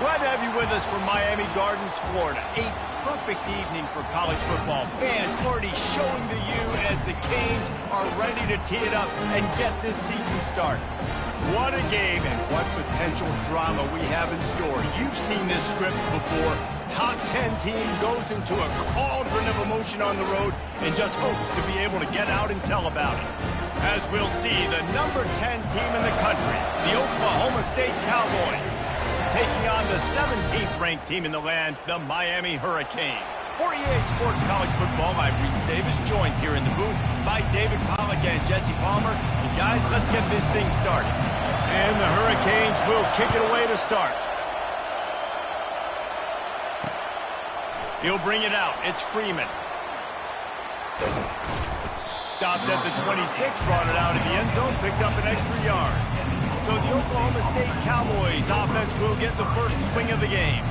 Glad to have you with us from Miami Gardens, Florida. A perfect evening for college football. Fans already showing the U as the Canes are ready to tee it up and get this season started. What a game and what potential drama we have in store. You've seen this script before. Top 10 team goes into a cauldron of emotion on the road and just hopes to be able to get out and tell about it. As we'll see, the number 10 team in the country, the Oklahoma State Cowboys, taking on the 17th ranked team in the land, the Miami Hurricanes. For EA Sports College Football, I'm Reese Davis, joined here in the booth by David Pollack and Jesse Palmer. And guys, let's get this thing started. And the Hurricanes will kick it away to start. He'll bring it out. It's Freeman. Stopped at the 26, brought it out in the end zone, picked up an extra yard. So the Oklahoma State Cowboys offense will get the first swing of the game.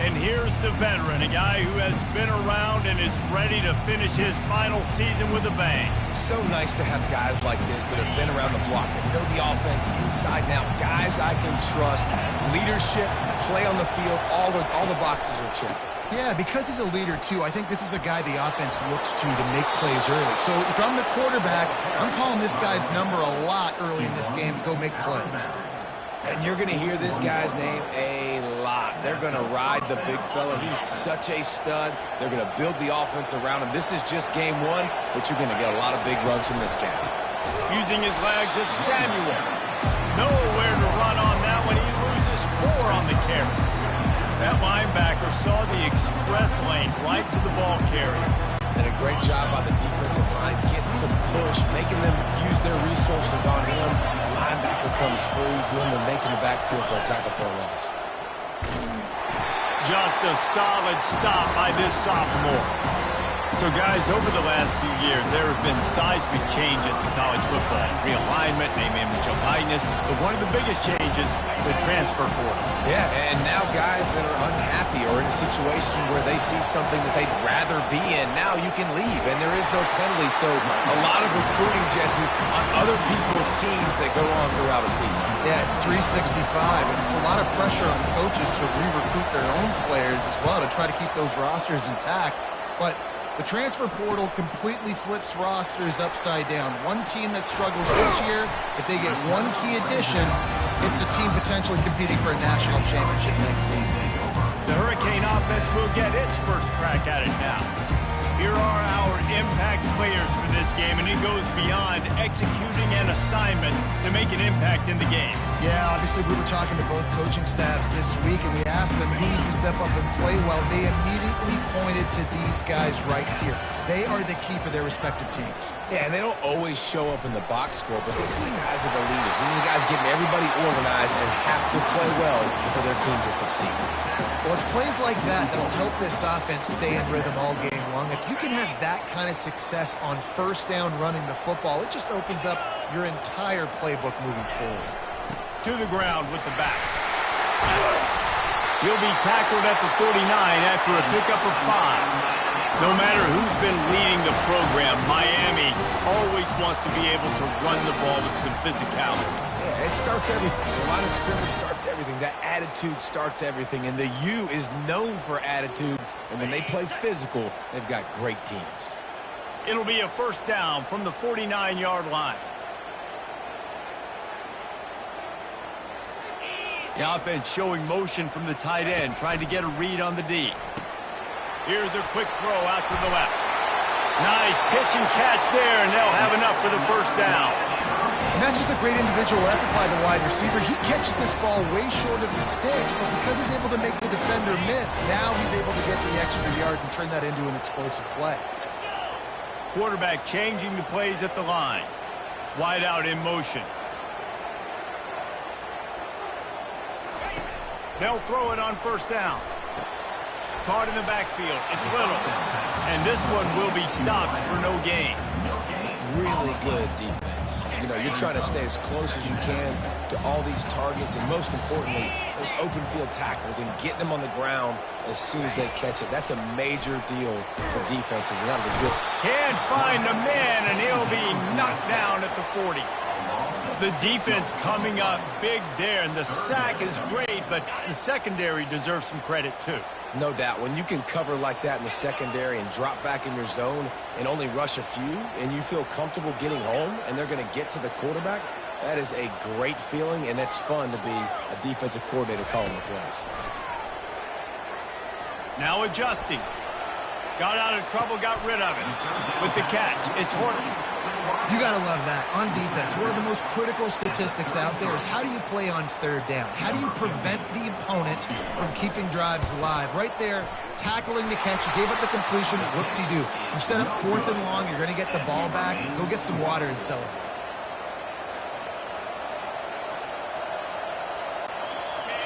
And here's the veteran, a guy who has been around and is ready to finish his final season with a bang. So nice to have guys like this that have been around the block, that know the offense inside and out. Guys I can trust. Leadership, play on the field, all the boxes are checked. Yeah, because he's a leader, too, I think this is a guy the offense looks to make plays early. So if I'm the quarterback, I'm calling this guy's number a lot early in this game to go make plays. And you're going to hear this guy's name a lot. They're going to ride the big fella. He's such a stud. They're going to build the offense around him. This is just game one, but you're going to get a lot of big runs from this guy. Using his legs, it's Samuel. Nowhere to run on that one. He loses 4 on the carry. That linebacker saw the express lane right to the ball carrier. Did a great job by the defensive line, getting some push, making them use their resources on him. Linebacker comes free, Woodman making the backfield for a tackle for a loss. Just a solid stop by this sophomore. So, guys, over the last few years, there have been seismic changes to college football. Realignment, name, image, and likeness. But one of the biggest changes, the transfer portal. Yeah, and now guys that are unhappy or in a situation where they see something that they'd rather be in, now you can leave, and there is no penalty. So a lot of recruiting, Jesse, on other people's teams that go on throughout a season. Yeah, it's 365, and it's a lot of pressure on coaches to re-recruit their own players as well to try to keep those rosters intact. But the transfer portal completely flips rosters upside down. One team that struggles this year, if they get one key addition, it's a team potentially competing for a national championship next season. The Hurricane offense will get its first crack at it now. Here are our impact players for this game, and it goes beyond executing an assignment to make an impact in the game. Yeah, obviously we were talking to both coaching staffs this week, and we asked them who needs to step up and play well. They immediately pointed to these guys right here. They are the key for their respective teams. Yeah, and they don't always show up in the box score, but these are the guys that are the leaders. These are the guys getting everybody organized and have to play well for their team to succeed. Well, it's plays like that that'll help this offense stay in rhythm all game long. If you can have that kind of success on first down running the football, it just opens up your entire playbook moving forward. To the ground with the back. He'll be tackled at the 49 after a pickup of 5. No matter who's been leading the program, Miami always wants to be able to run the ball with some physicality. Yeah, it starts everything. The line of scrimmage starts everything. That attitude starts everything. And the U is known for attitude. And when they play physical, they've got great teams. It'll be a first down from the 49-yard line. The offense showing motion from the tight end, trying to get a read on the D. Here's a quick throw out to the left. Nice pitch and catch there, and they'll have enough for the first down. And that's just a great individual effort by the wide receiver. He catches this ball way short of the sticks, but because he's able to make the defender miss, now he's able to get the extra yards and turn that into an explosive play. Quarterback changing the plays at the line. Wide out in motion. They'll throw it on first down. Caught in the backfield. It's Little. And this one will be stopped for no gain. Really good defense. You know, you're trying to stay as close as you can to all these targets, and most importantly, those open field tackles and getting them on the ground as soon as they catch it. That's a major deal for defenses, and that was a good... Can't find the man, and he'll be knocked down at the 40. The defense coming up big there, and the sack is great, but the secondary deserves some credit too. No doubt. When you can cover like that in the secondary and drop back in your zone and only rush a few, and you feel comfortable getting home and they're going to get to the quarterback, that is a great feeling, and it's fun to be a defensive coordinator calling the plays. Now adjusting. Got out of trouble, got rid of it. With the catch, it's Horton. You got to love that. On defense, one of the most critical statistics out there is how do you play on third down? How do you prevent the opponent from keeping drives alive? Right there, tackling the catch. You gave up the completion. What do you do? You set up 4th and long. You're going to get the ball back. Go get some water and celebrate.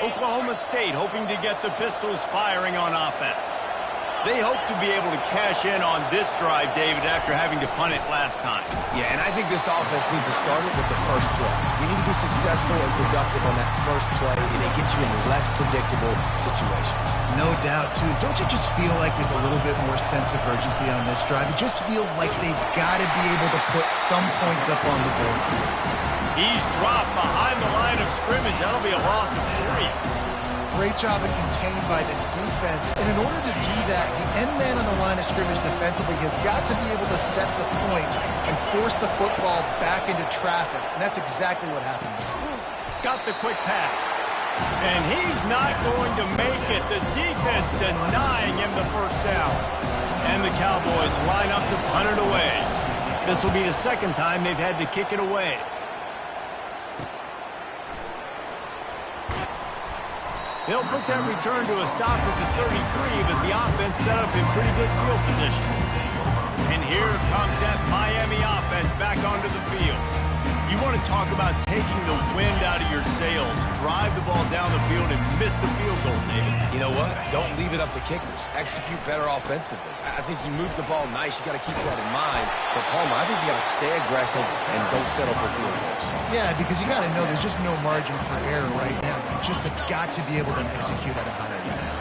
Oklahoma State hoping to get the Pistols firing on offense. They hope to be able to cash in on this drive, David, after having to punt it last time. Yeah, and I think this offense needs to start it with the first play. You need to be successful and productive on that first play, and it gets you in less predictable situations. No doubt, too. Don't you just feel like there's a little bit more sense of urgency on this drive? It just feels like they've got to be able to put some points up on the board. He's dropped behind the line of scrimmage. That'll be a loss of 3. Great job of contained by this defense. And in order to do that, the end man on the line of scrimmage defensively has got to be able to set the point and force the football back into traffic. And that's exactly what happened. Got the quick pass. And he's not going to make it. The defense denying him the first down. And the Cowboys line up to punt it away. This will be the second time they've had to kick it away. He'll put that return to a stop at the 33, but the offense set up in pretty good field position. And here comes that Miami offense back onto the field. You want to talk about taking the wind out of your sails. Drive the ball down the field and miss the field goal, David. You know what? Don't leave it up to kickers. Execute better offensively. I think you move the ball nice. You got to keep that in mind. But, Palmer, I think you got to stay aggressive and don't settle for field goals. Yeah, because you got to know there's just no margin for error right now. You just have got to be able to execute at a higher level.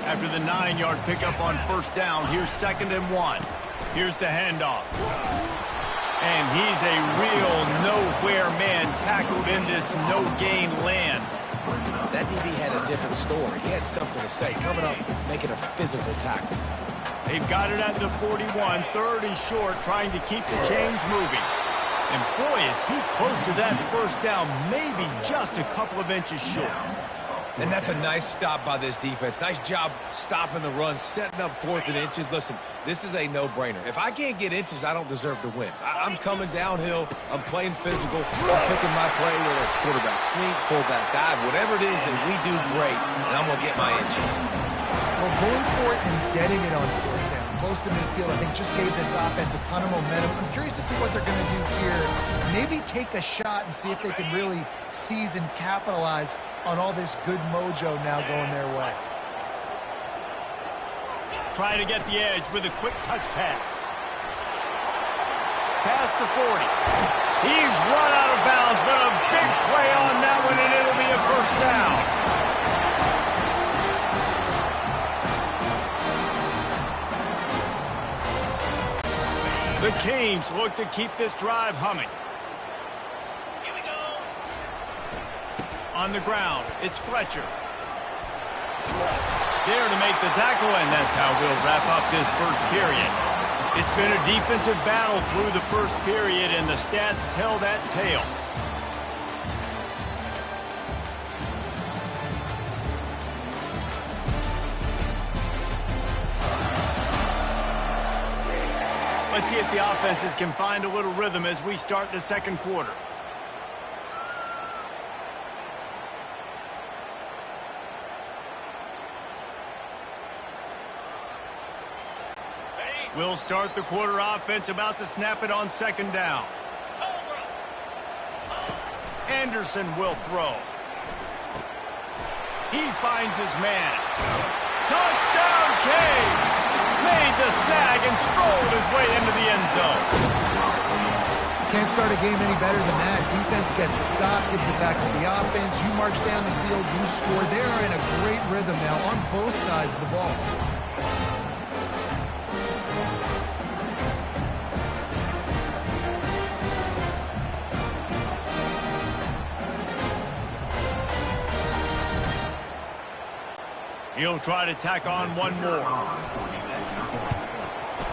After the 9-yard pickup on first down, here's 2nd and 1. Here's the handoff. And he's a real nowhere man tackled in this no-gain land. That DB had a different story. He had something to say. Coming up, making a physical tackle. They've got it at the 41, 3rd and short, trying to keep the chains moving. And boy, is he close to that first down, maybe just a couple of inches short. And that's a nice stop by this defense. Nice job stopping the run, setting up 4th and inches. Listen, this is a no-brainer. If I can't get inches, I don't deserve to win. I'm coming downhill. I'm playing physical. I'm picking my play, whether it's quarterback sneak, fullback dive, whatever it is that we do great, and I'm going to get my inches. Well, going for it and getting it on 4th down, close to midfield, I think just gave this offense a ton of momentum. I'm curious to see what they're going to do here. Maybe take a shot and see if they can really seize and capitalize on all this good mojo now going their way. Try to get the edge with a quick touch pass. Past the 40. He's run out of bounds, but a big play on that one, and it'll be a first down. The Canes look to keep this drive humming. Here we go. On the ground, it's Fletcher. There to make the tackle, and that's how we'll wrap up this first period. It's been a defensive battle through the first period, and the stats tell that tale. Let's see if the offenses can find a little rhythm as we start the second quarter. We'll start the quarter offense, about to snap it on 2nd down. Anderson will throw. He finds his man. Touchdown, Canes! Made the snag and strolled his way into the end zone. Can't start a game any better than that. Defense gets the stop, gives it back to the offense. You march down the field, you score. They're in a great rhythm now on both sides of the ball. He'll try to tack on one more.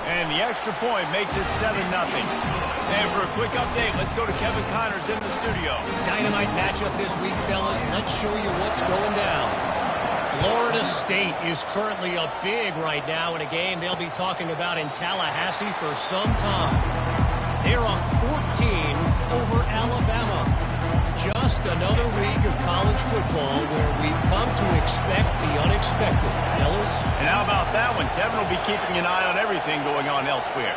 And the extra point makes it 7-0. And for a quick update, let's go to Kevin Connors in the studio. Dynamite matchup this week, fellas. Let's show you what's going down. Florida State is currently up big right now in a game they'll be talking about in Tallahassee for some time. They're up 14 over Alabama. Just another week of college football where we've come to expect the unexpected, fellas. And how about that one? Kevin will be keeping an eye on everything going on elsewhere.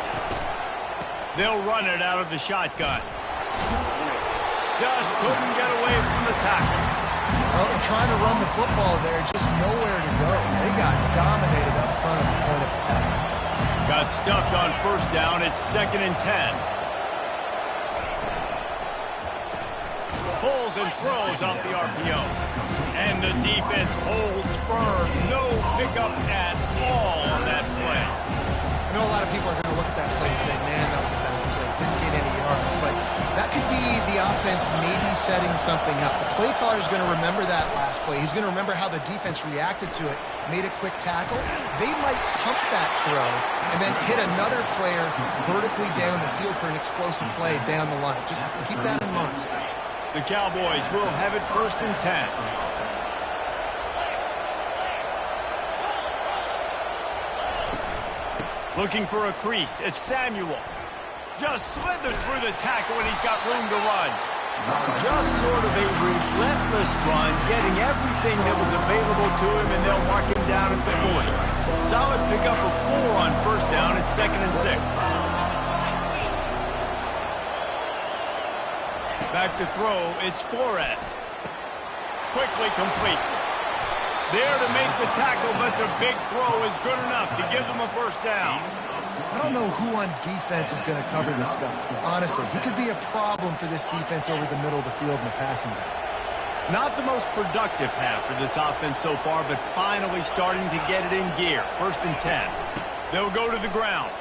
They'll run it out of the shotgun. Just couldn't get away from the tackle. Well, they're trying to run the football there, just nowhere to go. They got dominated up front at the point of attack. Got stuffed on first down. It's 2nd and 10. Pulls and throws off the RPO. And the defense holds firm. No pickup at all on that play. I know a lot of people are going to look at that play and say, man, that was a bad play. Didn't get any yards. But that could be the offense maybe setting something up. The play caller is going to remember that last play. He's going to remember how the defense reacted to it, made a quick tackle. They might pump that throw and then hit another player vertically down the field for an explosive play down the line. Just keep that in mind. The Cowboys will have it 1st and 10. Looking for a crease. It's Samuel. Just slithered through the tackle and he's got room to run. Just sort of a relentless run, getting everything that was available to him, and they'll mark him down at the 40. Solid pickup of 4 on first down. It's 2nd and 6. Back to throw, it's Flores. Quickly complete. There to make the tackle, but the big throw is good enough to give them a first down. I don't know who on defense is going to cover this guy. Honestly, he could be a problem for this defense over the middle of the field in the passing game. Not the most productive half for this offense so far, but finally starting to get it in gear. 1st and 10. They'll go to the ground.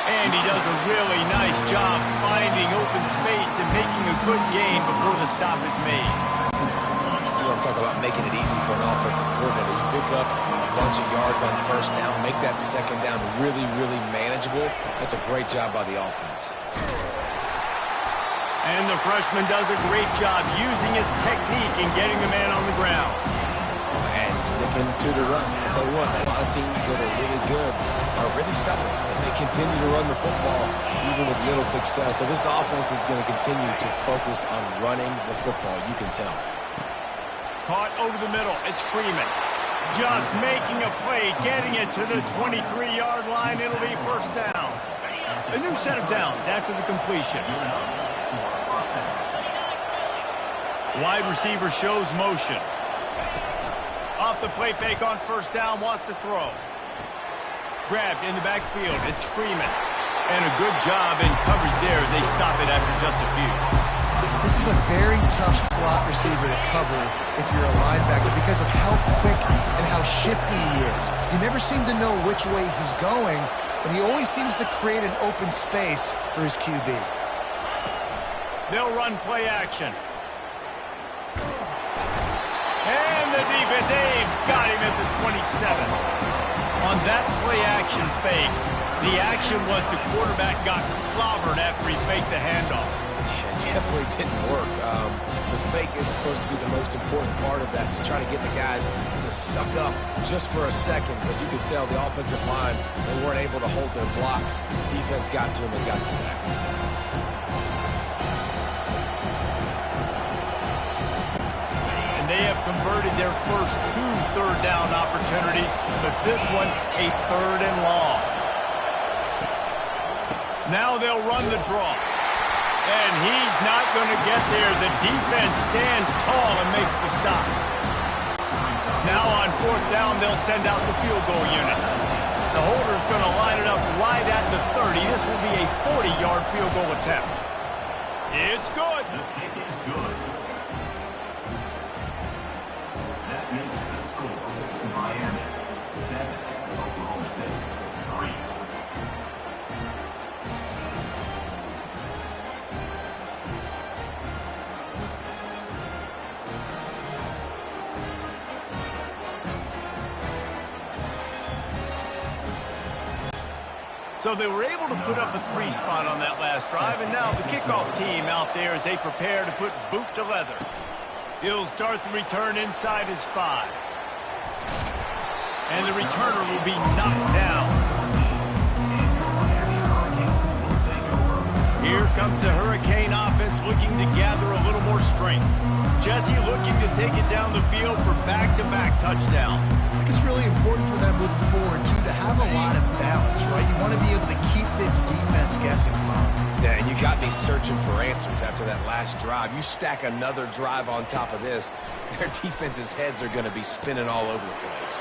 And he does a really nice job finding open space and making a good gain before the stop is made. You want to talk about making it easy for an offensive coordinator. You pick up a bunch of yards on first down, make that second down really, really manageable. That's a great job by the offense. And the freshman does a great job using his technique and getting the man on the ground. And sticking to the run. I'll tell you what, a lot of teams that are really good are really stubborn. And they continue to run the football even with little success. So this offense is going to continue to focus on running the football. You can tell. Caught over the middle. It's Freeman. Just making a play, getting it to the 23-yard line. It'll be first down. A new set of downs after the completion. Wide receiver shows motion. Off the play fake on first down, wants to throw. Grabbed in the backfield. It's Freeman. And a good job in coverage there as they stop it after just a few. This is a very tough slot receiver to cover if you're a linebacker because of how quick and how shifty he is. You never seem to know which way he's going, but he always seems to create an open space for his QB. They'll run play action. And the defense, they've got him at the 27. On that play action fake, the action was the quarterback got clobbered after he faked the handoff. It definitely didn't work. The fake is supposed to be the most important part of that, to try to get the guys to suck up just for a second. But you could tell the offensive line, they weren't able to hold their blocks. Defense got to them and got the sack. And they have converted their first 2 third-down opportunities, but this one a 3rd and long. Now they'll run the draw. And he's not going to get there. The defense stands tall and makes the stop. Now on 4th down, they'll send out the field goal unit. The holder's going to line it up right at the 30. This will be a 40-yard field goal attempt. It's good. The kick is good. That makes the score Miami 7, Oklahoma State 3. So they were able to put up a 3 spot on that last drive, and now the kickoff team out there as they prepare to put boot to leather. He'll start the return inside his 5. And the returner will be knocked down. Here comes the Hurricane offense looking to gather a little more strength. Jesse looking to take it down the field for back-to-back touchdowns. I think it's really important for them moving forward, too, to have a lot of balance, right? You want to be able to keep this defense guessing, Bob. Yeah, and you got me searching for answers after that last drive. You stack another drive on top of this, their defense's heads are going to be spinning all over the place.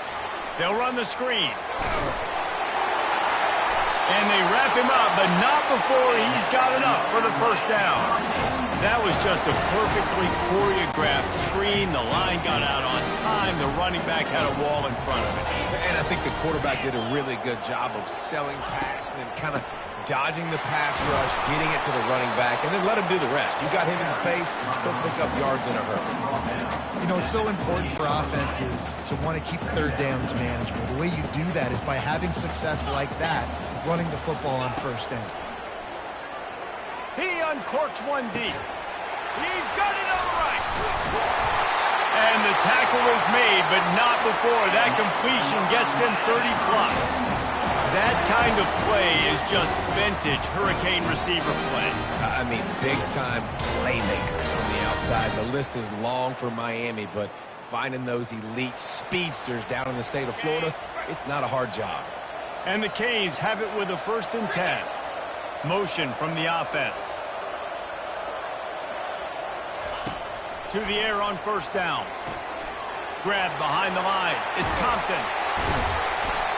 They'll run the screen. And they wrap him up, but not before he's got enough for the first down. That was just a perfectly choreographed screen. The line got out on time. The running back had a wall in front of it. And I think the quarterback did a really good job of selling pass and then kind of dodging the pass rush, getting it to the running back, and then let him do the rest. You got him in space, he'll pick up yards in a hurry. You know, it's so important for offenses to want to keep third downs manageable. The way you do that is by having success like that, running the football on first down. He uncorks one deep. He's got it on the right. And the tackle is made, but not before that completion gets them 30+. That kind of play is just vintage Hurricane receiver play. I mean, big-time playmakers on the outside. The list is long for Miami, but finding those elite speedsters down in the state of Florida, it's not a hard job. And the Canes have it with a 1st and 10. Motion from the offense. To the air on first down. Grab behind the line. It's Compton.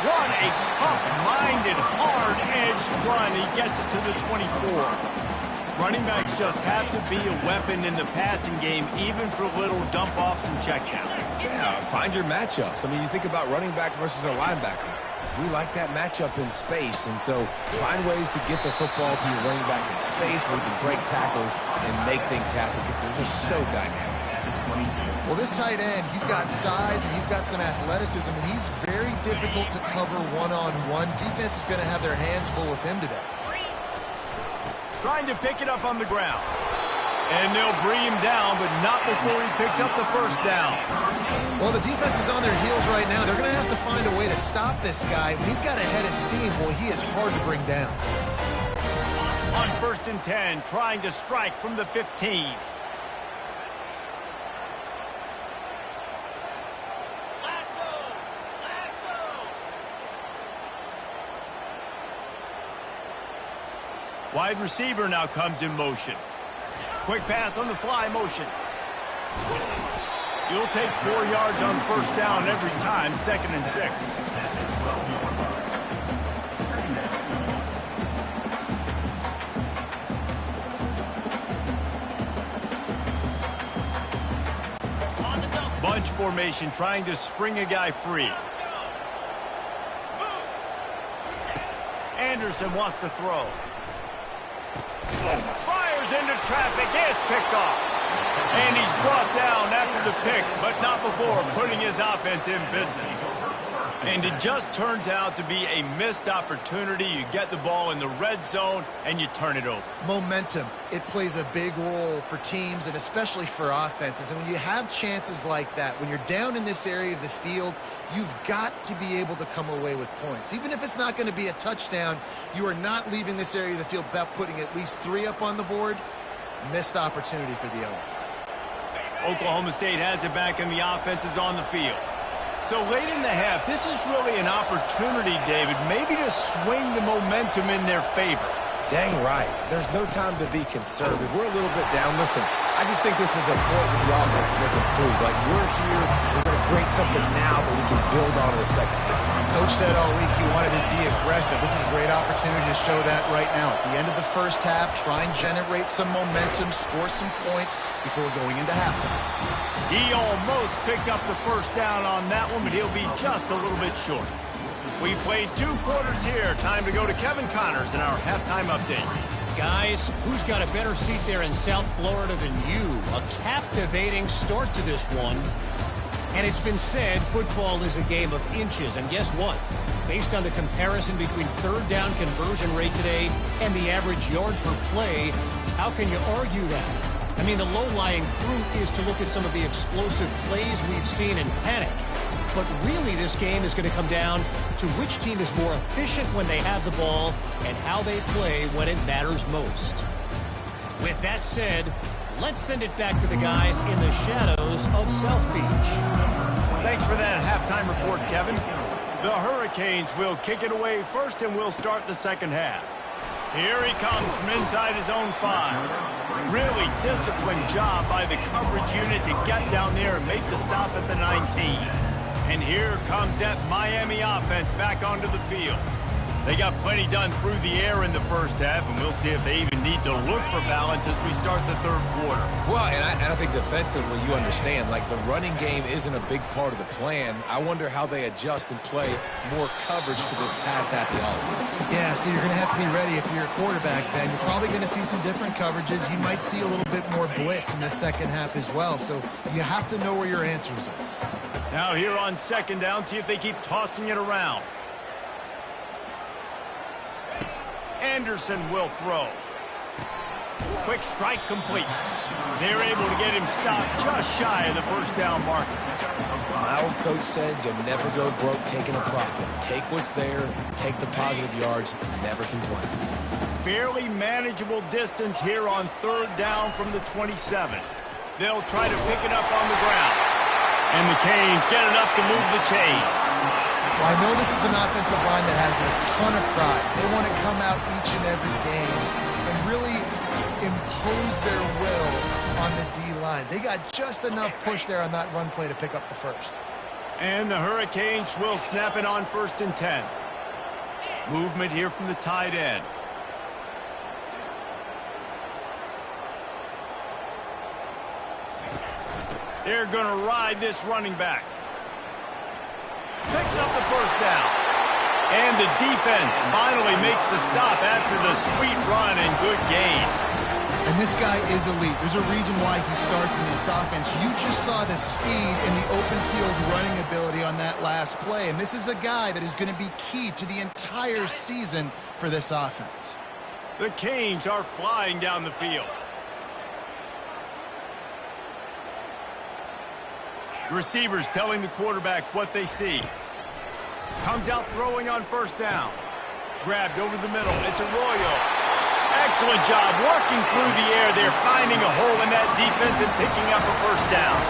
What a tough-minded, hard-edged run. He gets it to the 24. Running backs just have to be a weapon in the passing game, even for little dump-offs and checkdowns. Yeah, find your matchups. I mean, you think about running back versus a linebacker. We like that matchup in space, and so find ways to get the football to your running back in space where you can break tackles and make things happen because they're just so dynamic. Well, this tight end, he's got size and he's got some athleticism, and he's very difficult to cover one-on-one. Defense is going to have their hands full with him today. Trying to pick it up on the ground. And they'll bring him down, but not before he picks up the first down. Well, the defense is on their heels right now. They're going to have to find a way to stop this guy. When he's got a head of steam, well, he is hard to bring down. On 1st and 10, trying to strike from the 15. Wide receiver now comes in motion. Quick pass on the fly motion. You'll take 4 yards on first down every time, 2nd and 6. Bunch formation trying to spring a guy free. Anderson wants to throw. Fires into traffic. It's picked off. And he's brought down after the pick, but not before putting his offense in business. And it just turns out to be a missed opportunity. You get the ball in the red zone, and you turn it over. Momentum. It plays a big role for teams and especially for offenses. And when you have chances like that, when you're down in this area of the field, you've got to be able to come away with points. Even if it's not going to be a touchdown, you are not leaving this area of the field without putting at least 3 up on the board. Missed opportunity for the other. Oklahoma State has it back, and the offense is on the field. So late in the half, this is really an opportunity, David, maybe to swing the momentum in their favor. Dang right. There's no time to be conservative. We're a little bit down. Listen, I just think this is a point with the offense that they can prove. Like, we're here, we're going to create something now that we can build on in the second half. Coach said all week he wanted to be aggressive. This is a great opportunity to show that right now. At the end of the first half, try and generate some momentum, score some points before going into halftime. He almost picked up the first down on that one, but he'll be just a little bit short. We played 2 quarters here. Time to go to Kevin Connors in our halftime update. Guys, who's got a better seat there in South Florida than you? A captivating start to this one. And it's been said football is a game of inches. And guess what? Based on the comparison between third down conversion rate today and the average yard per play, how can you argue that? I mean, the low-lying fruit is to look at some of the explosive plays we've seen in panic. But really, this game is going to come down to which team is more efficient when they have the ball and how they play when it matters most. With that said, let's send it back to the guys in the shadows of South Beach. Thanks for that halftime report, Kevin. The Hurricanes will kick it away first, and we'll start the second half. Here he comes from inside his own 5. Really disciplined job by the coverage unit to get down there and make the stop at the 19. And here comes that Miami offense back onto the field. They got plenty done through the air in the first half, and we'll see if they even need to look for balance as we start the third quarter. Well, and I think defensively, you understand, like the running game isn't a big part of the plan. I wonder how they adjust and play more coverage to this pass-happy offense. Yeah, so you're going to have to be ready if you're a quarterback, Ben. You're probably going to see some different coverages. You might see a little bit more blitz in the second half as well, so you have to know where your answers are. Now here on second down, see if they keep tossing it around. Anderson will throw. Quick strike complete. They're able to get him stopped just shy of the first down marker. My old coach said you'll never go broke taking a profit. Take what's there, take the positive yards, never complain. Fairly manageable distance here on third down from the 27. They'll try to pick it up on the ground. And the Canes get enough to move the chains. Well, I know this is an offensive line that has a ton of pride. They want to come out each and every game and really impose their will on the D-line. They got just enough push there on that run play to pick up the first. And the Hurricanes will snap it on 1st and 10. Movement here from the tight end. They're going to ride this running back. Picks up the first down. And the defense finally makes the stop after the sweet run and good gain. And this guy is elite. There's a reason why he starts in this offense. You just saw the speed and the open field running ability on that last play. And this is a guy that is going to be key to the entire season for this offense. The Canes are flying down the field. Receivers telling the quarterback what they see. Comes out throwing on first down. Grabbed over the middle. It's Arroyo. Excellent job working through the air. They're finding a hole in that defense and picking up a first down.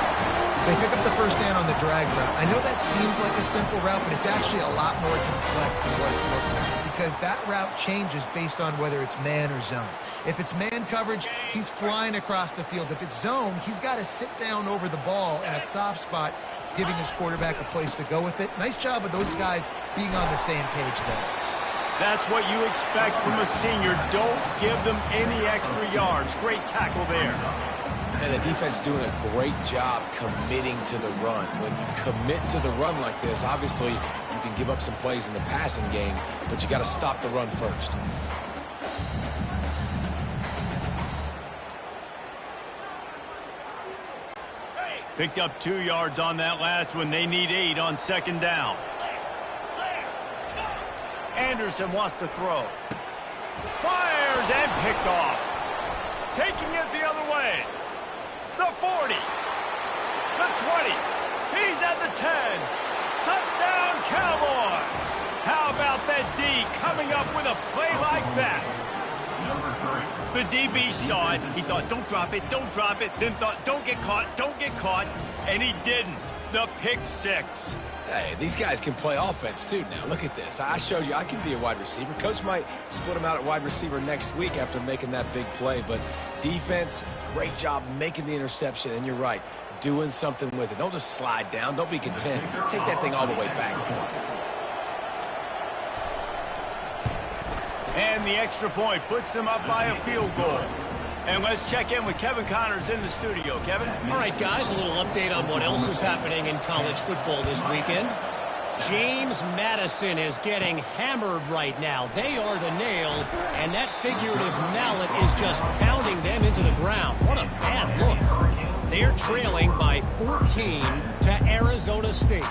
They pick up the first down on the drag route. I know that seems like a simple route, but it's actually a lot more complex than what it looks like, because that route changes based on whether it's man or zone. If it's man coverage, he's flying across the field. If it's zone, he's got to sit down over the ball in a soft spot, giving his quarterback a place to go with it. Nice job of those guys being on the same page there. That's what you expect from a senior. Don't give them any extra yards. Great tackle there. And the defense doing a great job committing to the run. When you commit to the run like this, obviously you can give up some plays in the passing game, but you got to stop the run first. Picked up 2 yards on that last one. They need 8 on second down. Anderson wants to throw. Fires and picked off. Taking it the other way. The 40. The 20. He's at the 10. Touchdown, Cowboys. How about that D coming up with a play like that? The DB saw it. He thought, don't drop it, don't drop it. Then thought, don't get caught. And he didn't. The pick 6. Hey, these guys can play offense, too, now. Look at this. I showed you I can be a wide receiver. Coach might split him out at wide receiver next week after making that big play. But defense, great job making the interception. And you're right, doing something with it. Don't just slide down. Don't be content. Take that thing all the way back. And the extra point puts them up by a field goal. And let's check in with Kevin Connors in the studio. Kevin? All right, guys, a little update on what else is happening in college football this weekend. James Madison is getting hammered right now. They are the nail, and that figurative mallet is just pounding them into the ground. What a bad look. They're trailing by 14 to Arizona State.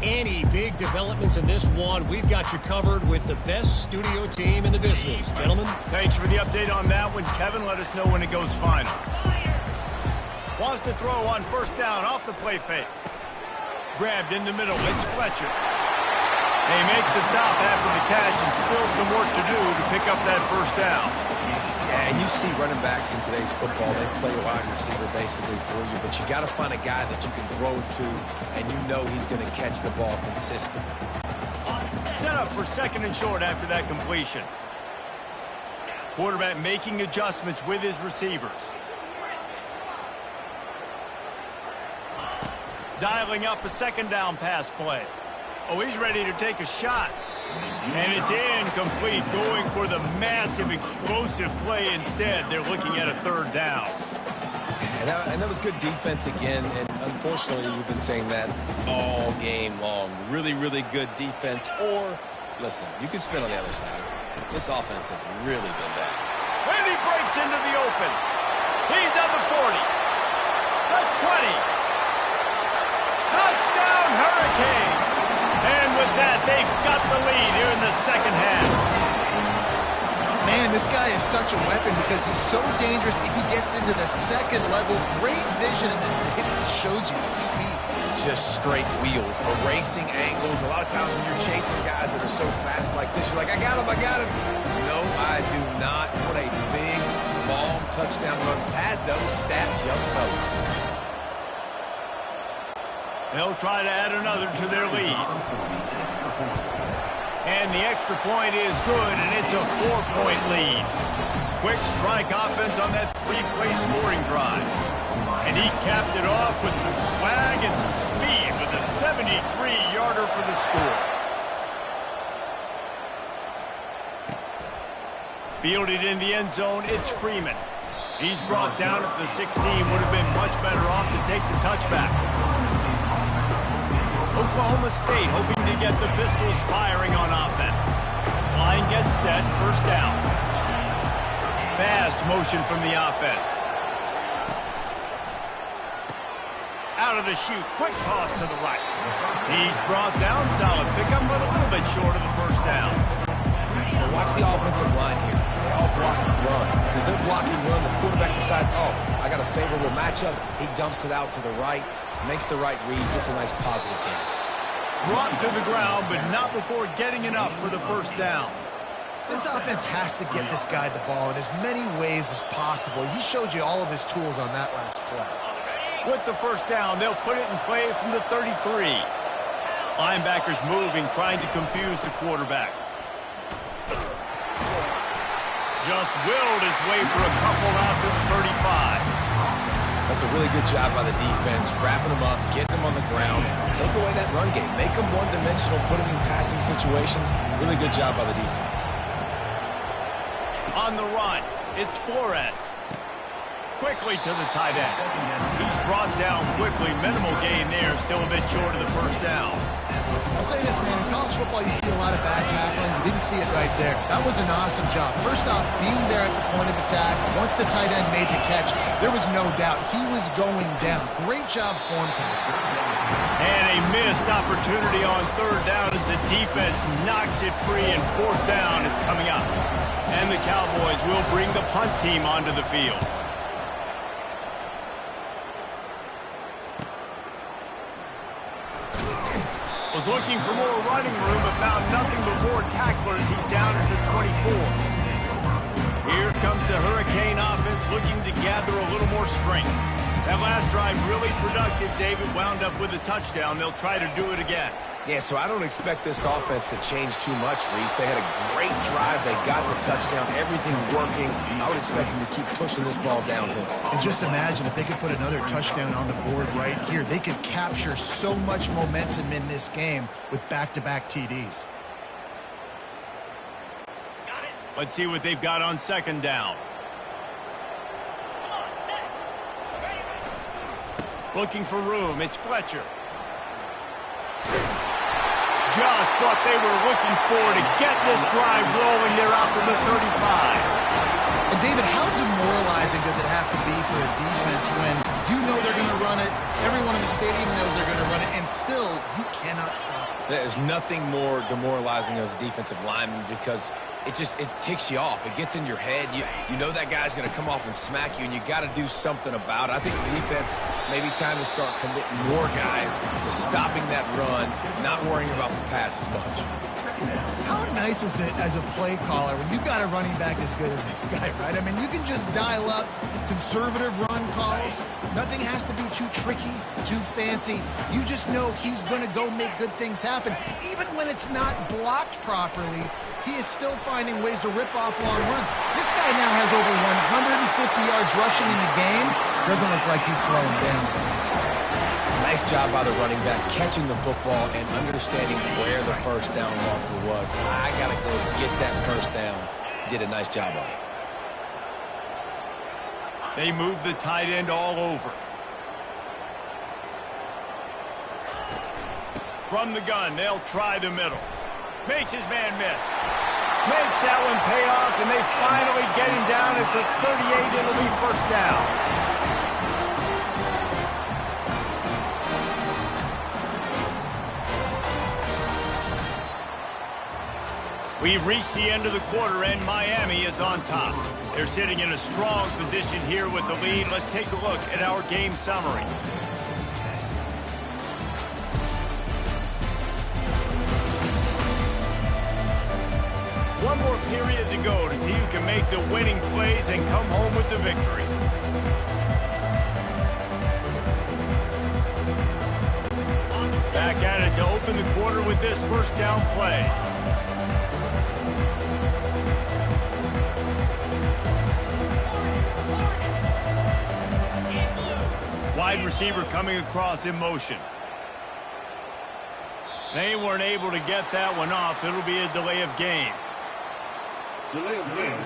Any big developments in this one, we've got you covered with the best studio team in the business. Gentlemen. Thanks for the update on that one, Kevin. Let us know when it goes final. Wants to throw on first down off the play fake. Grabbed in the middle. It's Fletcher. They make the stop after the catch, and still some work to do to pick up that first down. Yeah, and you see running backs in today's football, they play a wide receiver basically for you, but you got to find a guy that you can throw it to, and you know he's going to catch the ball consistently. Set up for second and short after that completion. Quarterback making adjustments with his receivers. Dialing up a second down pass play. Oh, he's ready to take a shot. And it's incomplete, going for the massive explosive play instead. They're looking at a third down. And that was good defense again, and unfortunately we've been saying that all game long. Really, really good defense, or, listen, you can spin on the other side. This offense has really been bad. And he breaks into the open. He's at the 40. The 20. Touchdown, Hurricanes! And with that, they've got the lead here in the second half. Man, this guy is such a weapon because he's so dangerous if he gets into the second level. Great vision, and then David shows you the speed. Just straight wheels, erasing angles. A lot of times when you're chasing guys that are so fast like this, you're like, I got him, I got him. No, I do not. What a big, long touchdown run. Pad those stats, young fella. They'll try to add another to their lead. And the extra point is good, and it's a 4-point lead. Quick strike offense on that 3-play scoring drive. And he capped it off with some swag and some speed with a 73-yarder for the score. Fielded in the end zone, it's Freeman. He's brought down at the 16, would have been much better off to take the touchback. Oklahoma State hoping to get the Pistols firing on offense. Line gets set, first down. Fast motion from the offense. Out of the chute, quick toss to the right. He's brought down, solid pickup, but a little bit short of the first down. Now watch the offensive line here. They all block and run. Because they're blocking run, the quarterback decides, oh, I got a favorable matchup. He dumps it out to the right. Makes the right read, gets a nice positive gain. Brought to the ground, but not before getting enough for the first down. This offense has to get this guy the ball in as many ways as possible. He showed you all of his tools on that last play. With the first down, they'll put it in play from the 33. Linebackers moving, trying to confuse the quarterback. Just willed his way for a couple out to the 35. That's a really good job by the defense, wrapping them up, getting them on the ground. Take away that run game. Make them one-dimensional, put them in passing situations. Really good job by the defense. On the run, it's Flores. Quickly to the tight end. He's brought down quickly. Minimal gain there, still a bit short of the first down. I'll say this, man. In college football, you see a lot of bad tackling. You didn't see it right there. That was an awesome job. First off, being there at the point of attack. Once the tight end made the catch, there was no doubt he was going down. Great job form tackling. And a missed opportunity on third down as the defense knocks it free, and fourth down is coming up. And the Cowboys will bring the punt team onto the field. Was looking for more running room, but found nothing but more tacklers. He's down at the 24. Here comes the Hurricane offense looking to gather a little more strength. That last drive really productive. David wound up with a touchdown. They'll try to do it again. Yeah, so I don't expect this offense to change too much, Reese. They had a great drive. They got the touchdown. Everything working. I would expect them to keep pushing this ball downhill. And just imagine if they could put another touchdown on the board right here. They could capture so much momentum in this game with back-to-back TDs. Let's see what they've got on second down. Looking for room. It's Fletcher. Just what they were looking for to get this drive rolling. They're out from the 35. And David, how demoralizing does it have to be for a defense when You know they're going to run it. Everyone in the stadium knows they're going to run it, and still, you cannot stop it. There's nothing more demoralizing as a defensive lineman because it ticks you off. It gets in your head. You know that guy's going to come off and smack you, and you got to do something about it. I think the defense maybe time to start committing more guys to stopping that run, not worrying about the pass as much. How nice is it as a play caller when you've got a running back as good as this guy, right? I mean, you can just dial up conservative run calls. Nothing has to be too tricky, too fancy. You just know he's going to go make good things happen. Even when it's not blocked properly, he is still finding ways to rip off long runs. This guy now has over 150 yards rushing in the game. Doesn't look like he's slowing down, guys. Nice job by the running back catching the football and understanding where the first down marker was. I got to go get that first down. Did a nice job on it. They move the tight end all over. From the gun, they'll try the middle. Makes his man miss. Makes that one pay off, and they finally get him down at the 38. It'll be first down. We've reached the end of the quarter, and Miami is on top. They're sitting in a strong position here with the lead. Let's take a look at our game summary. One more period to go to see who can make the winning plays and come home with the victory. Back at it to open the quarter with this first down play. Wide receiver coming across in motion. They weren't able to get that one off. It'll be a delay of game. Delay of game.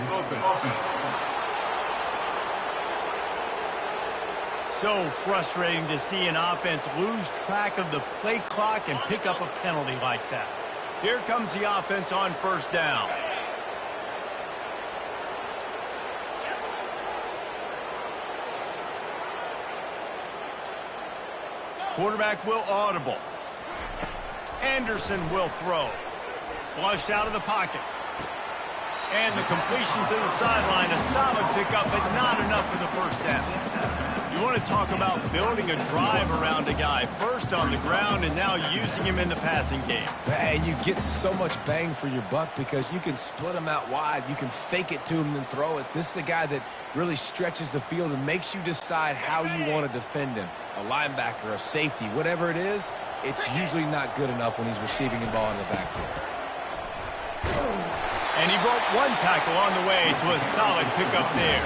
Offense. So frustrating to see an offense lose track of the play clock and pick up a penalty like that. Here comes the offense on first down. Quarterback will audible. Anderson will throw. Flushed out of the pocket. And the completion to the sideline. A solid pickup, but not enough for the first down. You want to talk about building a drive around a guy. First on the ground and now using him in the passing game. And you get so much bang for your buck because you can split him out wide. You can fake it to him and then throw it. This is the guy that really stretches the field and makes you decide how you want to defend him. A linebacker, a safety, whatever it is, it's usually not good enough when he's receiving the ball in the backfield. And he broke one tackle on the way to a solid pickup there.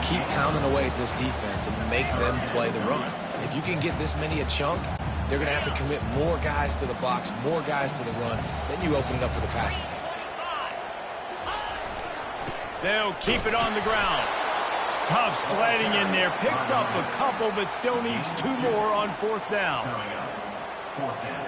Keep pounding away at this defense and make them play the run. If you can get this many a chunk, they're going to have to commit more guys to the box, more guys to the run. Then you open it up for the passing game. They'll keep it on the ground. Tough sledding in there. Picks up a couple, but still needs two more on fourth down. Fourth down.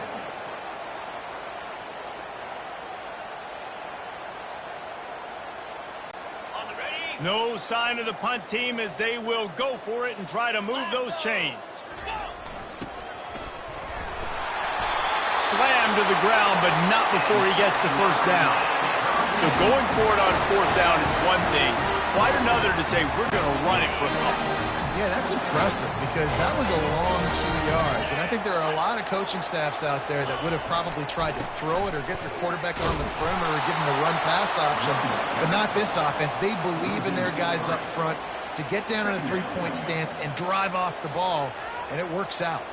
No sign of the punt team as they will go for it and try to move those chains. Slammed to the ground, but not before he gets the first down. So going for it on fourth down is one thing. Quite another to say we're going to run it for a couple. Yeah, that's impressive because that was a long 2 yards. And I think there are a lot of coaching staffs out there that would have probably tried to throw it or get their quarterback on the perimeter or give them a run-pass option. But not this offense. They believe in their guys up front to get down in a three-point stance and drive off the ball, and it works out.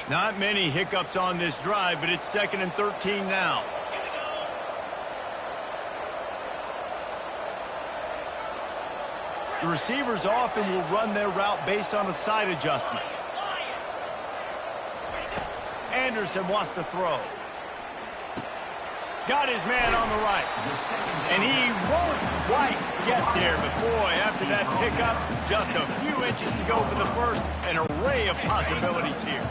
Not many hiccups on this drive, but it's 2nd and 13 now. The receivers often will run their route based on a side adjustment. Anderson wants to throw. Got his man on the right. And he won't quite get there, but boy, after that pickup, just a few inches to go for the first, and a array of possibilities here.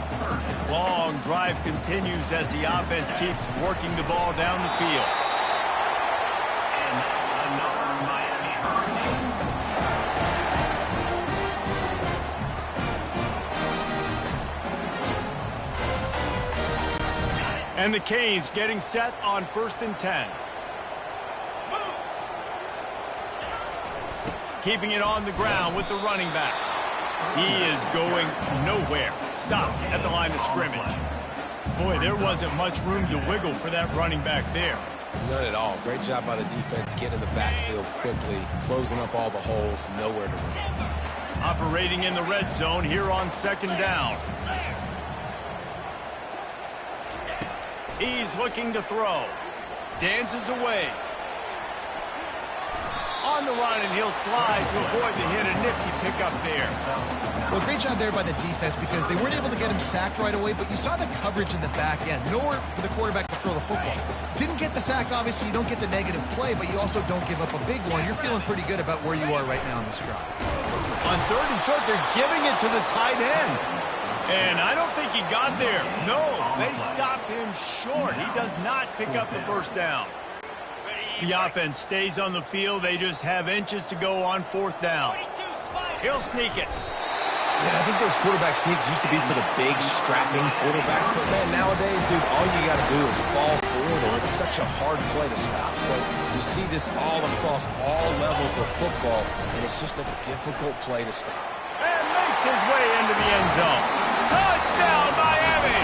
Long drive continues as the offense keeps working the ball down the field. And another Miami Hurricanes. And the Canes getting set on 1st and 10. Keeping it on the ground with the running back. He is going nowhere. Stop at the line of scrimmage. Boy, there wasn't much room to wiggle for that running back there. None at all. Great job by the defense getting in the backfield quickly, closing up all the holes, nowhere to run. Operating in the red zone here on 2nd down. He's looking to throw. Dances away. On the run, and he'll slide to avoid the hit. A nifty pickup there. Well, great job there by the defense because they weren't able to get him sacked right away, but you saw the coverage in the back end. Nowhere for the quarterback to throw the football. Didn't get the sack, obviously. You don't get the negative play, but you also don't give up a big one. You're feeling pretty good about where you are right now in this drive. On 3rd and short, they're giving it to the tight end. And I don't think he got there. No, they stop him short. He does not pick up the 1st down. The offense stays on the field. They just have inches to go on 4th down. He'll sneak it. Yeah, I think those quarterback sneaks used to be for the big, strapping quarterbacks. But, man, nowadays, dude, all you got to do is fall forward, and it's such a hard play to stop. So you see this all across all levels of football, and it's just a difficult play to stop. And makes his way into the end zone. Touchdown, Miami!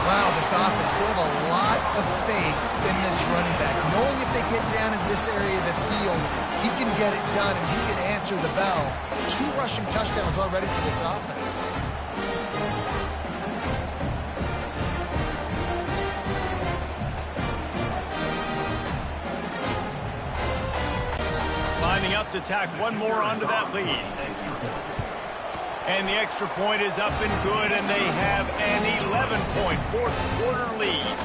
Wow, this offense, they have a lot of faith in this running back. Knowing if they get down in this area of the field, he can get it done and he can answer the bell. 2 rushing touchdowns already for this offense. Lining up to tack one more onto that lead. And the extra point is up and good, and they have an 11-point 4th quarter lead.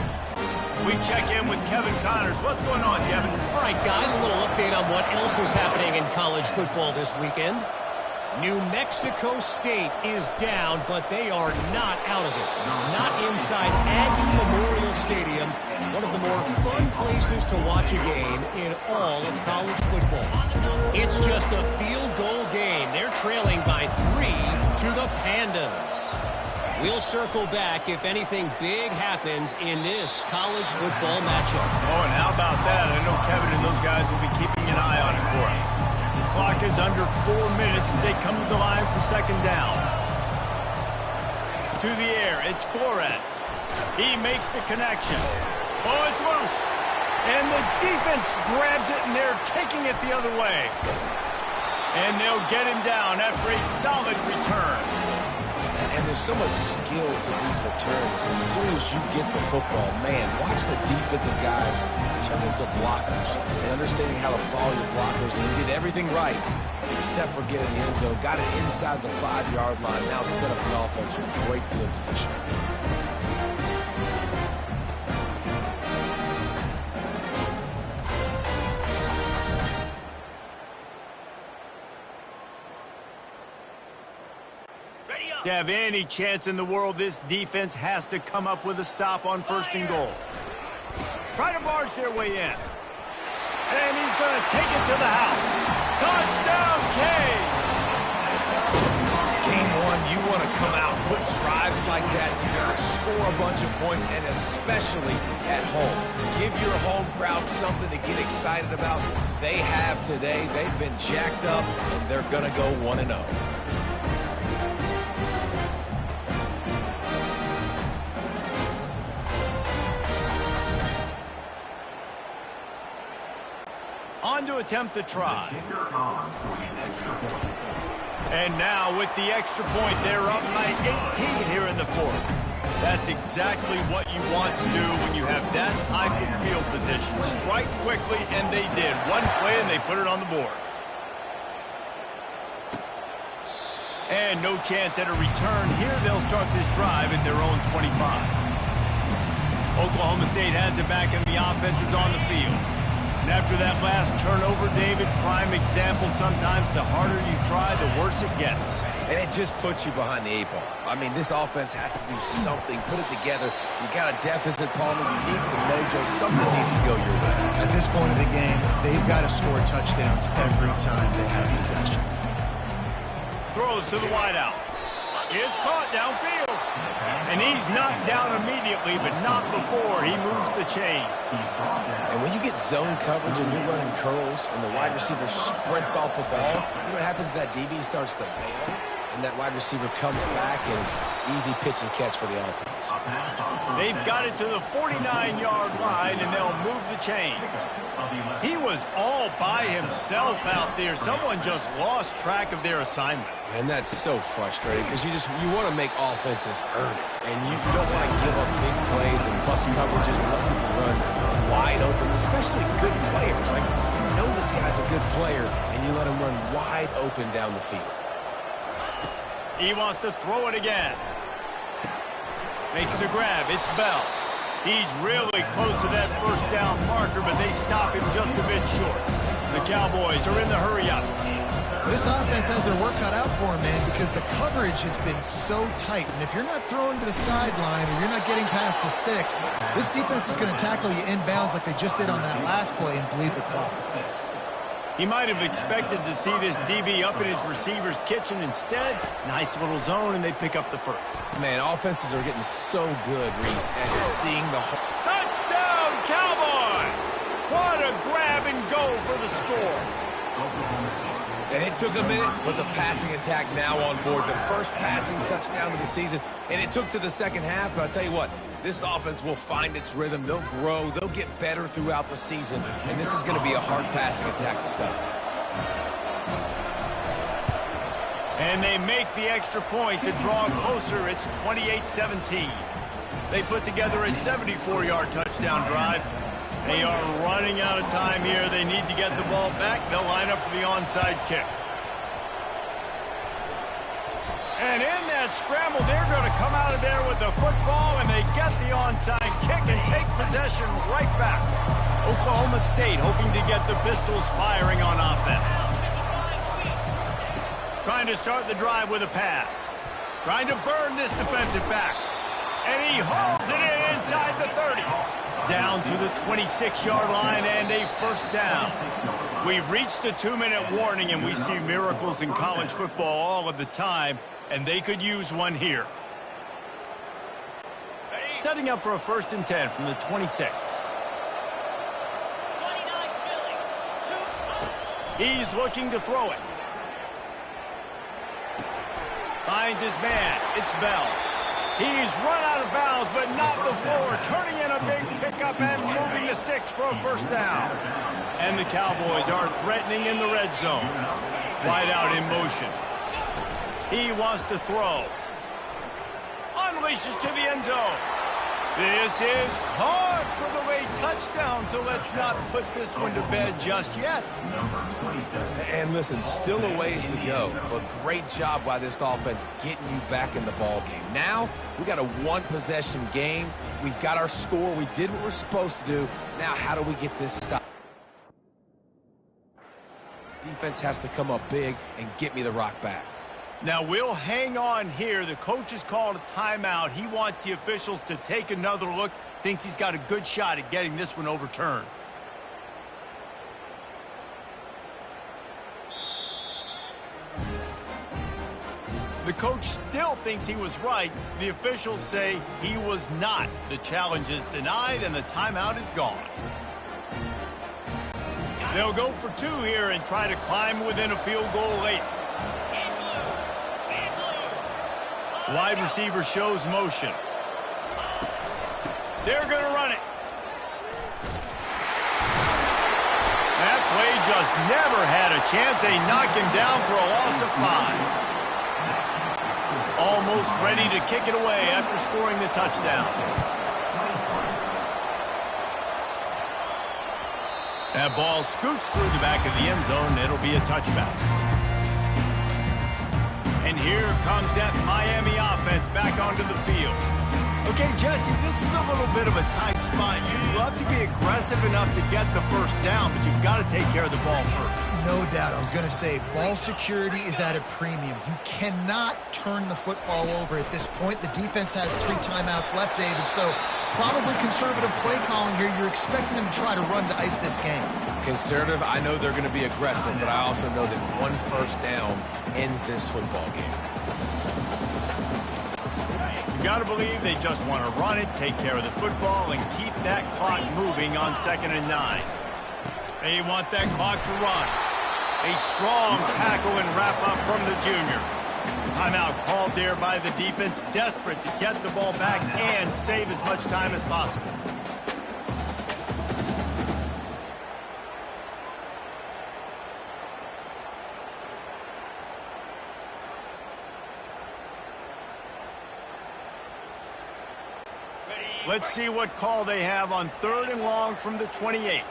We check in with Kevin Connors. What's going on, Kevin? All right, guys, a little update on what else is happening in college football this weekend. New Mexico State is down, but they are not out of it. Not inside Aggie Memorial Stadium, one of the more fun places to watch a game in all of college football. It's just a field goal game. They're trailing by 3 to the Pandas. We'll circle back if anything big happens in this college football matchup. Oh, and how about that? I know Kevin and those guys will be keeping an eye on it for us. The clock is under 4 minutes as they come to the line for 2nd down. To the air, it's Flores. He makes the connection. Oh, it's loose. And the defense grabs it, and they're taking it the other way. And they'll get him down after a solid return. And there's so much skill to these returns. As soon as you get the football, man, watch the defensive guys turn into blockers and understanding how to follow your blockers. And he did everything right except for getting the end zone. Got it inside the 5-yard line. Now set up the offense for great field position. To have any chance in the world, this defense has to come up with a stop on 1st and goal. Try to barge their way in. And he's going to take it to the house. Touchdown, Canes! Game 1, you want to come out, put drives like that together, score a bunch of points, and especially at home. Give your home crowd something to get excited about. They have today. They've been jacked up, and they're going to go 1-0. On to attempt the try. And now with the extra point, they're up by 18 here in the 4th. That's exactly what you want to do when you have that type of field position. Strike quickly, and they did. One play, and they put it on the board. And no chance at a return here. They'll start this drive at their own 25. Oklahoma State has it back, and the offense is on the field. And after that last turnover, David, prime example, sometimes the harder you try, the worse it gets. And it just puts you behind the 8 ball. I mean, this offense has to do something, put it together. You got a deficit, Palmer. You need some mojo. Something needs to go your way. At this point of the game, they've got to score touchdowns every time they have possession. Throws to the wideout. It's caught downfield. And he's knocked down immediately, but not before he moves the chains. And when you get zone coverage and you're running curls and the wide receiver sprints off the ball, you know what happens? That DB starts to bail, and that wide receiver comes back, and it's easy pitch and catch for the offense. They've got it to the 49-yard line, and they'll move the chains. He was all by himself out there. Someone just lost track of their assignment. And that's so frustrating because you want to make offenses earn it. And you don't want to give up big plays and bust coverages and let people run wide open, especially good players. Like, you know this guy's a good player, and you let him run wide open down the field. He wants to throw it again. Makes the grab. It's Bell. He's really close to that first down marker, but they stop him just a bit short. The Cowboys are in the hurry-up. This offense has their work cut out for them, man, because the coverage has been so tight. And if you're not throwing to the sideline or you're not getting past the sticks, this defense is going to tackle you inbounds like they just did on that last play and bleed the clock. He might have expected to see this DB up in his receiver's kitchen. Instead, nice little zone, and they pick up the first. Man, offenses are getting so good, Reese, at seeing the whole... Touchdown, Cowboys! What a grab and go for the score. And it took a minute, but the passing attack now on board. The first passing touchdown of the season, and it took to the second half. But I'll tell you what, this offense will find its rhythm. They'll grow. They'll get better throughout the season. And this is going to be a hard passing attack to stop. And they make the extra point to draw closer. It's 28-17. They put together a 74-yard touchdown drive. They are running out of time here. They need to get the ball back. They'll line up for the onside kick. And in that scramble, they're going to come out of there with the football, and they get the onside kick and take possession right back. Oklahoma State hoping to get the Pistols firing on offense. Trying to start the drive with a pass. Trying to burn this defensive back. And he hauls it in inside the 30. Down to the 26-yard line and a first down. We've reached the 2-minute warning, and we see miracles in college football all of the time, and they could use one here. Setting up for a 1st and 10 from the 26. He's looking to throw it. Finds his man. It's Bell. He's run out of bounds, but not before turning in a big pickup and moving the sticks for a first down. And the Cowboys are threatening in the red zone. Wide out in motion. He wants to throw. Unleashes to the end zone. This is caught for the late touchdown, so let's not put this one to bed just yet. And listen, still a ways to go, but great job by this offense getting you back in the ball game. Now, we got a one-possession game. We've got our score. We did what we're supposed to do. Now, how do we get this stopped? Defense has to come up big and get me the rock back. Now, we'll hang on here. The coach has called a timeout. He wants the officials to take another look. Thinks he's got a good shot at getting this one overturned. The coach still thinks he was right. The officials say he was not. The challenge is denied, and the timeout is gone. They'll go for 2 here and try to climb within a field goal late. Wide receiver shows motion. They're going to run it. That play just never had a chance. They knock him down for a loss of 5. Almost ready to kick it away after scoring the touchdown. That ball scoots through the back of the end zone. It'll be a touchback. And here comes that Miami offense back onto the field. Okay, Jesse, this is a little bit of a tight spot, you'd love to be aggressive enough to get the first down, but you've got to take care of the ball first. No doubt. I was going to say, ball security is at a premium. You cannot turn the football over at this point. The defense has 3 timeouts left, David, so probably conservative play calling here. You're expecting them to try to run to ice this game. Conservative, I know they're going to be aggressive, but I also know that one first down ends this football game. You got to believe they just want to run it, take care of the football, and keep that clock moving on 2nd and 9. They want that clock to run. A strong tackle and wrap-up from the junior. Timeout called there by the defense, desperate to get the ball back and save as much time as possible. Let's see what call they have on 3rd and long from the 28.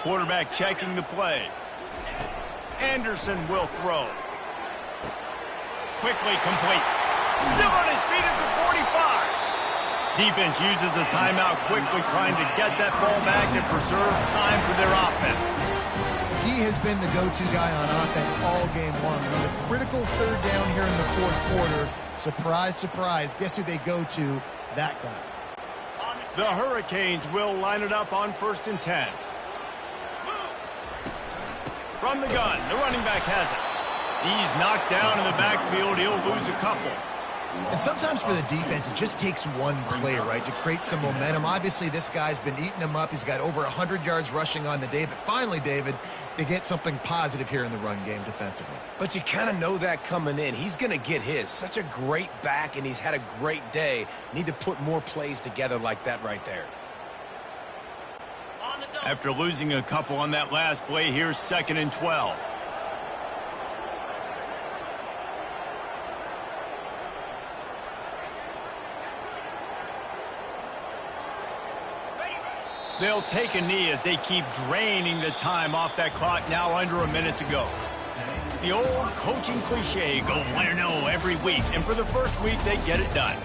Quarterback checking the play. Anderson will throw. Quickly complete. Still on his feet at the 45. Defense uses a timeout quickly, trying to get that ball back and preserve time for their offense. He has been the go-to guy on offense all game long. On a critical 3rd down here in the 4th quarter, surprise, surprise, guess who they go to? That guy. The Hurricanes will line it up on 1st and 10. From the gun, the running back has it. He's knocked down in the backfield. He'll lose a couple. And sometimes for the defense, it just takes one play, right, to create some momentum. Obviously, this guy's been eating them up. He's got over 100 yards rushing on the day. But finally, David, they get something positive here in the run game defensively. But you kind of know that coming in. He's going to get his. Such a great back, and he's had a great day. Need to put more plays together like that right there. After losing a couple on that last play, here's 2nd and 12. They'll take a knee as they keep draining the time off that clock, now under a minute to go. The old coaching cliche, go 1-0 every week, and for the first week, they get it done.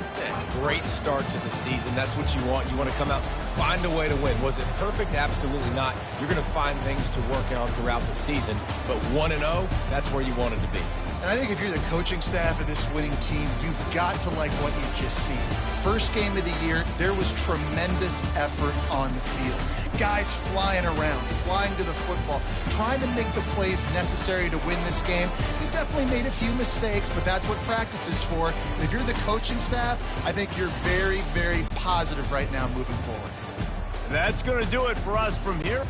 Great start to the season. That's what you want. You want to come out, find a way to win. Was it perfect? Absolutely not. You're going to find things to work on throughout the season, but 1-0, that's where you wanted to be. And I think if you're the coaching staff of this winning team, you've got to like what you just see. First game of the year, there was tremendous effort on the field. Guys flying around, flying to the football, trying to make the plays necessary to win this game. He definitely made a few mistakes, but that's what practice is for. And if you're the coaching staff, I think you're very, very positive right now moving forward. That's going to do it for us from here.